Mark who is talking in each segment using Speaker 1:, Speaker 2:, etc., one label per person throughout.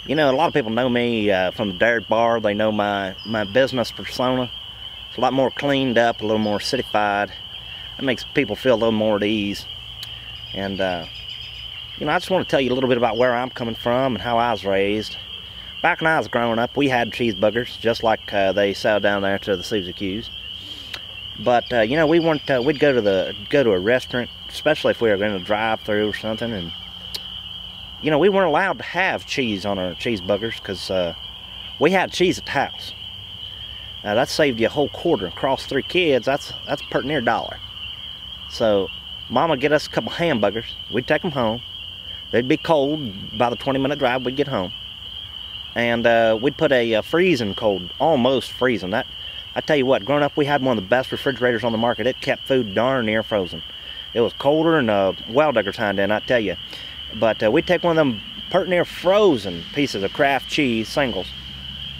Speaker 1: You know, a lot of people know me from the Dairy Bar. They know my business persona. It's a lot more cleaned up, a little more cityfied. That makes people feel a little more at ease. And, you know, I just want to tell you a little bit about where I'm coming from and how I was raised. Back when I was growing up, we had cheeseburgers, just like they sell down there to the Susie Q's. But, you know, we weren't, we'd go to a restaurant, especially if we were going to drive through or something, and you know, we weren't allowed to have cheese on our cheeseburgers because we had cheese at the house. Now that saved you a whole quarter. Across 3 kids, that's pretty near $1. So Mama would get us a couple hamburgers. We'd take them home. They'd be cold. By the 20-minute drive, we'd get home. And we'd put a freezing cold, almost freezing. That, I tell you what, growing up, we had one of the best refrigerators on the market. It kept food darn near frozen. It was colder than a well-digger's hind end, I tell you. But we'd take one of them pert near frozen pieces of Kraft cheese singles,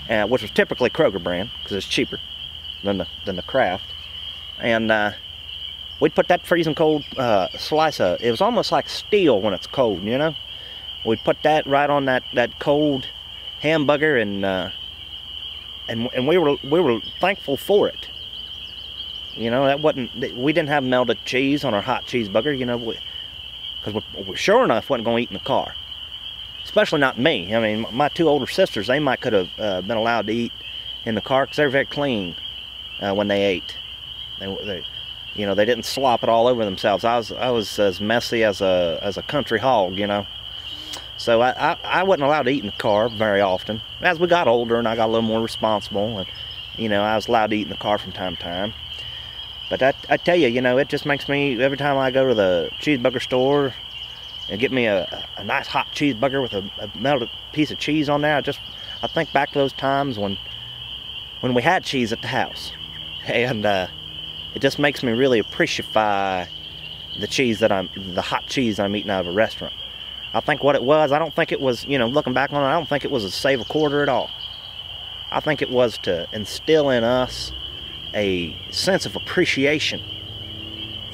Speaker 1: which was typically Kroger brand because it's cheaper than the Kraft, and we'd put that freezing cold slice of, it was almost like steel when it's cold, you know. We'd put that right on that cold hamburger, and we were thankful for it. You know, we didn't have melted cheese on our hot cheeseburger, you know. Because we sure enough wasn't going to eat in the car. Especially not me. I mean, my 2 older sisters, they might could have been allowed to eat in the car because they were very clean when they ate. You know, they didn't slop it all over themselves. I was as messy as a country hog, you know. So I wasn't allowed to eat in the car very often. As we got older and I got a little more responsible, and you know, I was allowed to eat in the car from time to time. But I tell you, you know, it just makes me, every time I go to the cheeseburger store and get me a nice hot cheeseburger with a melted piece of cheese on there, I think back to those times when we had cheese at the house. And it just makes me really appreciate the cheese the hot cheese I'm eating out of a restaurant. I think what it was, I don't think it was, you know, looking back on it, I don't think it was to save a quarter at all. I think it was to instill in us a sense of appreciation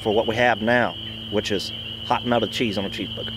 Speaker 1: for what we have now, which is hot melted cheese on a cheeseburger.